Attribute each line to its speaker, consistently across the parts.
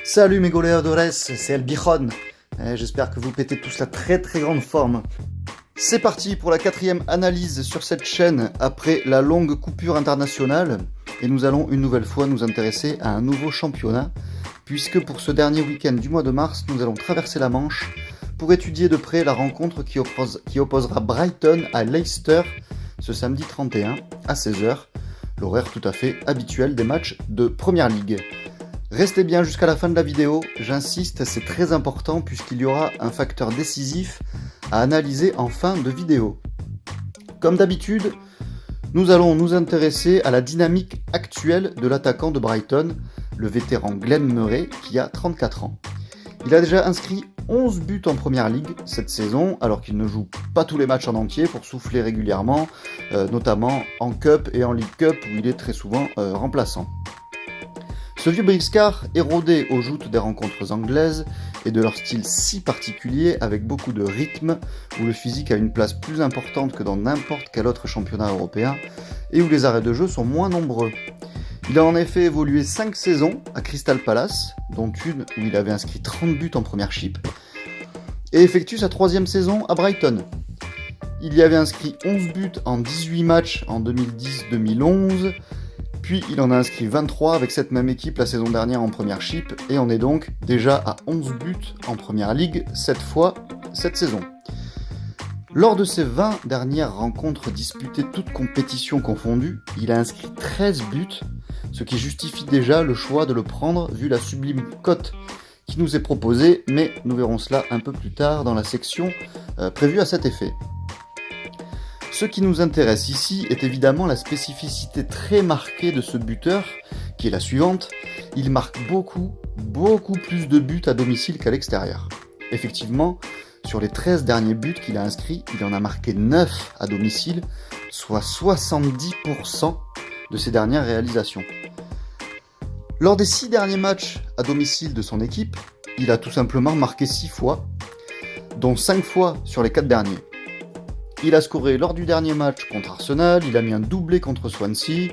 Speaker 1: Salut mes goleadores, c'est El Bijon. J'espère que vous pétez tous la très grande forme. C'est parti pour la 4e analyse sur cette chaîne après la longue coupure internationale. Et nous allons une nouvelle fois nous intéresser à un nouveau championnat, puisque pour ce dernier week-end du mois de mars, nous allons traverser la Manche pour étudier de près la rencontre qui opposera Brighton à Leicester ce samedi 31 à 16h, l'horaire tout à fait habituel des matchs de Première Ligue. Restez bien jusqu'à la fin de la vidéo, j'insiste, c'est très important puisqu'il y aura un facteur décisif à analyser en fin de vidéo. Comme d'habitude, nous allons nous intéresser à la dynamique actuelle de l'attaquant de Brighton, le vétéran Glenn Murray, qui a 34 ans. Il a déjà inscrit 11 buts en Première Ligue cette saison, alors qu'il ne joue pas tous les matchs en entier pour souffler régulièrement, notamment en Cup et en League Cup où il est très souvent remplaçant. Ce vieux briscard est rodé aux joutes des rencontres anglaises et de leur style si particulier avec beaucoup de rythme, où le physique a une place plus importante que dans n'importe quel autre championnat européen et où les arrêts de jeu sont moins nombreux. Il a en effet évolué 5 saisons à Crystal Palace, dont une où il avait inscrit 30 buts en Premiership, et effectue sa 3e saison à Brighton. Il y avait inscrit 11 buts en 18 matchs en 2010-2011, puis il en a inscrit 23 avec cette même équipe la saison dernière en Premiership, et on est donc déjà à 11 buts en Première Ligue, cette fois, cette saison. Lors de ses 20 dernières rencontres disputées toutes compétitions confondues, il a inscrit 13 buts, ce qui justifie déjà le choix de le prendre vu la sublime cote qui nous est proposée, mais nous verrons cela un peu plus tard dans la section prévue à cet effet. Ce qui nous intéresse ici est évidemment la spécificité très marquée de ce buteur, qui est la suivante: il marque beaucoup plus de buts à domicile qu'à l'extérieur. Effectivement, sur les 13 derniers buts qu'il a inscrits, il en a marqué 9 à domicile, soit 70% de ses dernières réalisations. Lors des 6 derniers matchs à domicile de son équipe, il a tout simplement marqué 6 fois, dont 5 fois sur les 4 derniers. Il a scoré lors du dernier match contre Arsenal, il a mis un doublé contre Swansea,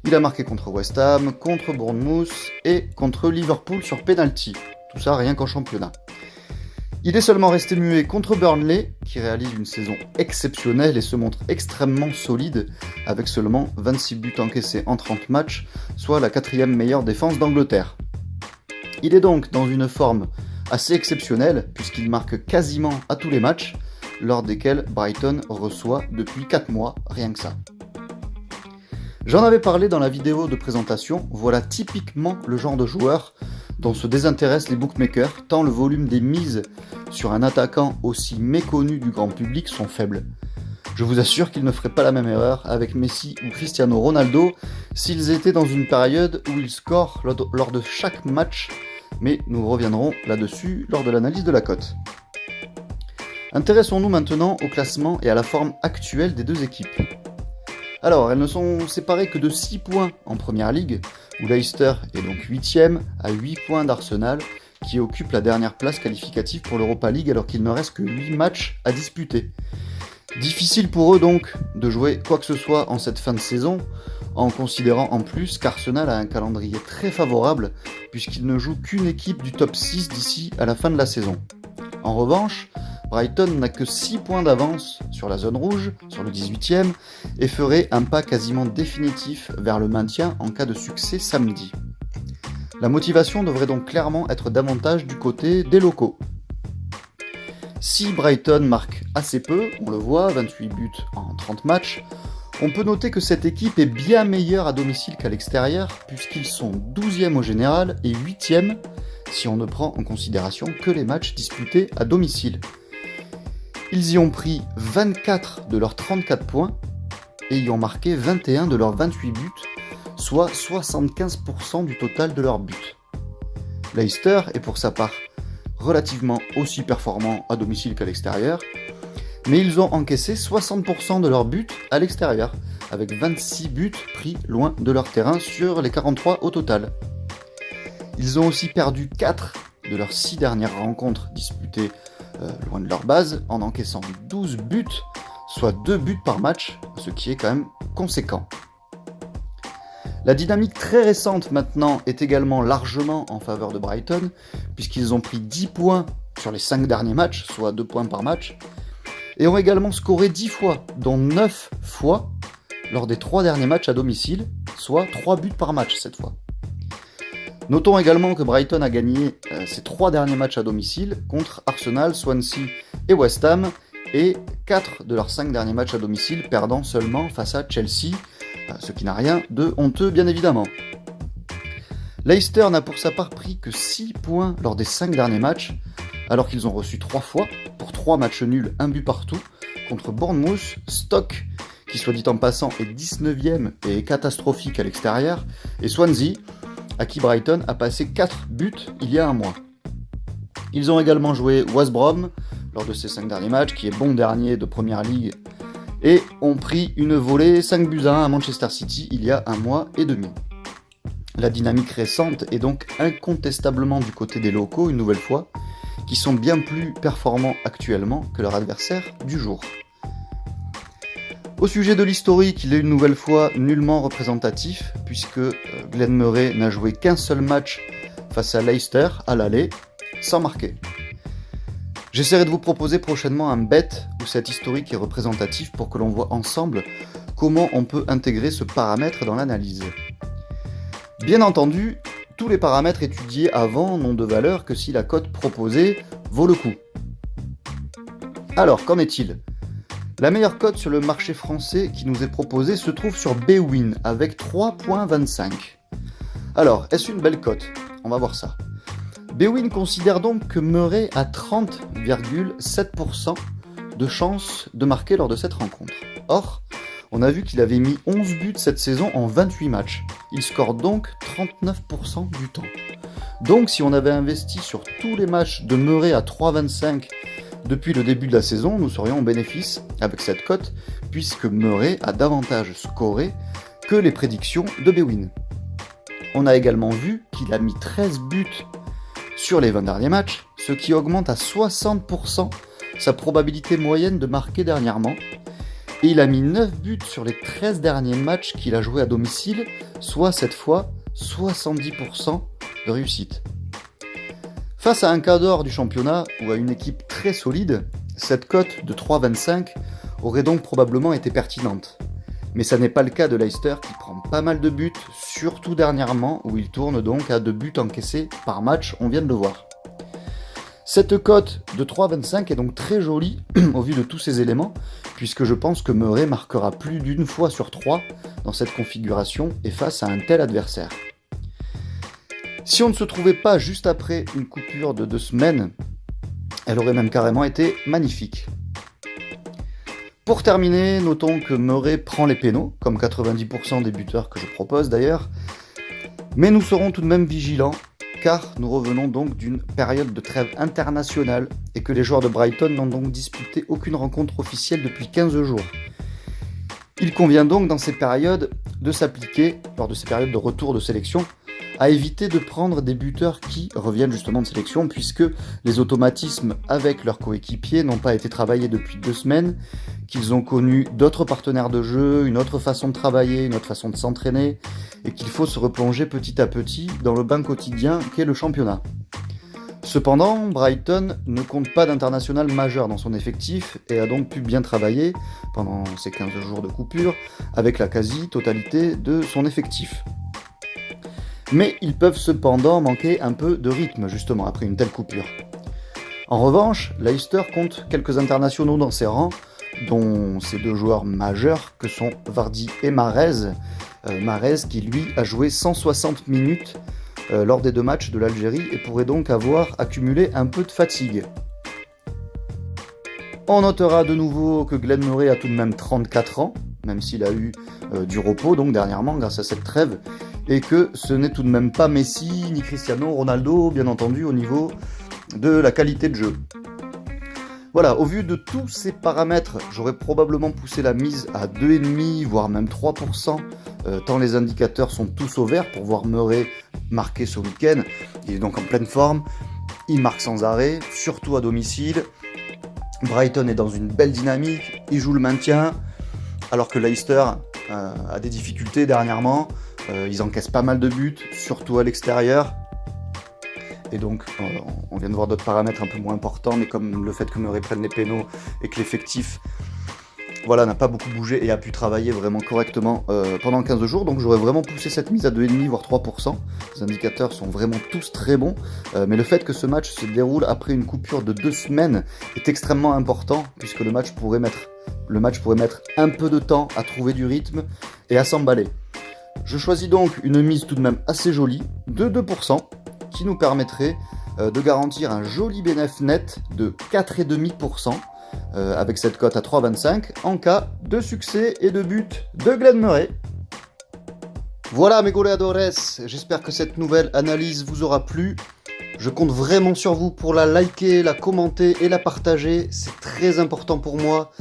Speaker 1: il a marqué contre West Ham, contre Bournemouth et contre Liverpool sur penalty. Tout ça rien qu'en championnat. Il est seulement resté muet contre Burnley, qui réalise une saison exceptionnelle et se montre extrêmement solide, avec seulement 26 buts encaissés en 30 matchs, soit la 4e meilleure défense d'Angleterre. Il est donc dans une forme assez exceptionnelle, puisqu'il marque quasiment à tous les matchs, lors desquels Brighton reçoit depuis 4 mois, rien que ça. J'en avais parlé dans la vidéo de présentation, voilà typiquement le genre de joueur dont se désintéressent les bookmakers, tant le volume des mises sur un attaquant aussi méconnu du grand public sont faibles. Je vous assure qu'ils ne feraient pas la même erreur avec Messi ou Cristiano Ronaldo s'ils étaient dans une période où ils scorent lors de chaque match, mais nous reviendrons là-dessus lors de l'analyse de la cote. Intéressons-nous maintenant au classement et à la forme actuelle des deux équipes. Alors, elles ne sont séparées que de 6 points en Première Ligue, où Leicester est donc 8ème, à 8 points d'Arsenal, qui occupe la dernière place qualificative pour l'Europa League alors qu'il ne reste que 8 matchs à disputer. Difficile pour eux donc de jouer quoi que ce soit en cette fin de saison, en considérant en plus qu'Arsenal a un calendrier très favorable, puisqu'il ne joue qu'une équipe du top 6 d'ici à la fin de la saison. En revanche, Brighton n'a que 6 points d'avance sur la zone rouge, sur le 18ème, et ferait un pas quasiment définitif vers le maintien en cas de succès samedi. La motivation devrait donc clairement être davantage du côté des locaux. Si Brighton marque assez peu, on le voit, 28 buts en 30 matchs, on peut noter que cette équipe est bien meilleure à domicile qu'à l'extérieur, puisqu'ils sont 12e au général et 8e si on ne prend en considération que les matchs disputés à domicile. Ils y ont pris 24 de leurs 34 points et y ont marqué 21 de leurs 28 buts, soit 75% du total de leurs buts. Leicester est pour sa part relativement aussi performant à domicile qu'à l'extérieur, mais ils ont encaissé 60% de leurs buts à l'extérieur, avec 26 buts pris loin de leur terrain sur les 43 au total. Ils ont aussi perdu 4 de leurs 6 dernières rencontres disputées loin de leur base, en encaissant 12 buts, soit 2 buts par match, ce qui est quand même conséquent. La dynamique très récente maintenant est également largement en faveur de Brighton, puisqu'ils ont pris 10 points sur les 5 derniers matchs, soit 2 points par match, et ont également scoré 10 fois, dont 9 fois lors des 3 derniers matchs à domicile, soit 3 buts par match cette fois. Notons également que Brighton a gagné ses 3 derniers matchs à domicile contre Arsenal, Swansea et West Ham, et 4 de leurs 5 derniers matchs à domicile, perdant seulement face à Chelsea, ce qui n'a rien de honteux bien évidemment. Leicester n'a pour sa part pris que 6 points lors des 5 derniers matchs, alors qu'ils ont reçu 3 fois, pour 3 matchs nuls, 1 but partout, contre Bournemouth, Stoke, qui soit dit en passant est 19ème et catastrophique à l'extérieur, et Swansea, à qui Brighton a passé 4 buts il y a un mois. Ils ont également joué West Brom lors de ces 5 derniers matchs, qui est bon dernier de Première Ligue, et ont pris une volée 5 buts à 1 à Manchester City il y a un mois et demi. La dynamique récente est donc incontestablement du côté des locaux une nouvelle fois, qui sont bien plus performants actuellement que leur adversaire du jour. Au sujet de l'historique, il est une nouvelle fois nullement représentatif, puisque Glenn Murray n'a joué qu'un seul match face à Leicester, à l'aller, sans marquer. J'essaierai de vous proposer prochainement un bet où cet historique est représentatif pour que l'on voit ensemble comment on peut intégrer ce paramètre dans l'analyse. Bien entendu, tous les paramètres étudiés avant n'ont de valeur que si la cote proposée vaut le coup. Alors, qu'en est-il ? La meilleure cote sur le marché français qui nous est proposée se trouve sur Bwin avec 3.25. Alors, est-ce une belle cote ? On va voir ça. Bwin considère donc que Murray a 30,7% de chance de marquer lors de cette rencontre. Or, on a vu qu'il avait mis 11 buts cette saison en 28 matchs. Il score donc 39% du temps. Donc si on avait investi sur tous les matchs de Murray à 3,25 depuis le début de la saison, nous serions en bénéfice avec cette cote, puisque Murray a davantage scoré que les prédictions de Bwin. On a également vu qu'il a mis 13 buts sur les 20 derniers matchs, ce qui augmente à 60% sa probabilité moyenne de marquer dernièrement. Et il a mis 9 buts sur les 13 derniers matchs qu'il a joués à domicile, soit cette fois 70% de réussite. Face à un cadre du championnat ou à une équipe très solide, cette cote de 3,25 aurait donc probablement été pertinente. Mais ça n'est pas le cas de Leicester qui prend pas mal de buts, surtout dernièrement où il tourne donc à 2 buts encaissés par match, on vient de le voir. Cette cote de 3,25 est donc très jolie au vu de tous ces éléments, puisque je pense que Murray marquera plus d'une fois sur 3 dans cette configuration et face à un tel adversaire. Si on ne se trouvait pas juste après une coupure de 2 semaines, elle aurait même carrément été magnifique. Pour terminer, notons que Murray prend les pénaux, comme 90% des buteurs que je propose d'ailleurs, mais nous serons tout de même vigilants, car nous revenons donc d'une période de trêve internationale et que les joueurs de Brighton n'ont donc disputé aucune rencontre officielle depuis 15 jours. Il convient donc dans ces périodes de s'appliquer, lors de ces périodes de retour de sélection, à éviter de prendre des buteurs qui reviennent justement de sélection, puisque les automatismes avec leurs coéquipiers n'ont pas été travaillés depuis 2 semaines, qu'ils ont connu d'autres partenaires de jeu, une autre façon de travailler, une autre façon de s'entraîner, et qu'il faut se replonger petit à petit dans le bain quotidien qu'est le championnat. Cependant, Brighton ne compte pas d'international majeur dans son effectif et a donc pu bien travailler pendant ces 15 jours de coupure avec la quasi-totalité de son effectif. Mais ils peuvent cependant manquer un peu de rythme justement après une telle coupure. En revanche, Leicester compte quelques internationaux dans ses rangs, dont ces 2 joueurs majeurs que sont Vardy et Mahrez. Mahrez qui lui a joué 160 minutes lors des 2 matchs de l'Algérie et pourrait donc avoir accumulé un peu de fatigue. On notera de nouveau que Glenn Murray a tout de même 34 ans, même s'il a eu du repos donc dernièrement grâce à cette trêve, et que ce n'est tout de même pas Messi ni Cristiano Ronaldo, bien entendu, au niveau de la qualité de jeu. Voilà, au vu de tous ces paramètres, j'aurais probablement poussé la mise à 2,5, voire même 3%, tant les indicateurs sont tous au vert pour voir Murray marquer ce week-end. Il est donc en pleine forme, il marque sans arrêt, surtout à domicile. Brighton est dans une belle dynamique, ils jouent le maintien, alors que Leicester a des difficultés dernièrement. Ils encaissent pas mal de buts, surtout à l'extérieur. Et donc, on vient de voir d'autres paramètres un peu moins importants, mais comme le fait que Murray prenne les pénaux et que l'effectif n'a pas beaucoup bougé et a pu travailler vraiment correctement pendant 15 jours. Donc j'aurais vraiment poussé cette mise à 2,5 voire 3%. Les indicateurs sont vraiment tous très bons. Mais le fait que ce match se déroule après une coupure de 2 semaines est extrêmement important, puisque le match pourrait mettre un peu de temps à trouver du rythme et à s'emballer. Je choisis donc une mise tout de même assez jolie, de 2%, qui nous permettrait de garantir un joli bénéfice net de 4,5%, avec cette cote à 3,25 en cas de succès et de but de Glenn Murray. Voilà mes goleadores, j'espère que cette nouvelle analyse vous aura plu. Je compte vraiment sur vous pour la liker, la commenter et la partager, c'est très important pour moi.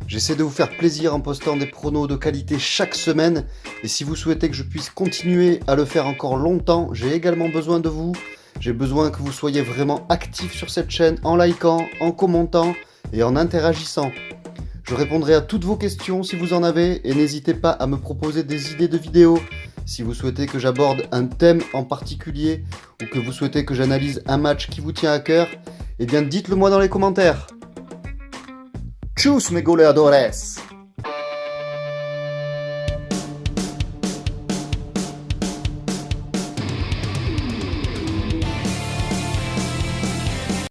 Speaker 1: J'essaie de vous faire plaisir en postant des pronos de qualité chaque semaine. Et si vous souhaitez que je puisse continuer à le faire encore longtemps, j'ai également besoin de vous. J'ai besoin que vous soyez vraiment actifs sur cette chaîne en likant, en commentant et en interagissant. Je répondrai à toutes vos questions si vous en avez et n'hésitez pas à me proposer des idées de vidéos. Si vous souhaitez que j'aborde un thème en particulier ou que vous souhaitez que j'analyse un match qui vous tient à cœur, eh bien dites-le moi dans les commentaires. Tchuss mes goleadores!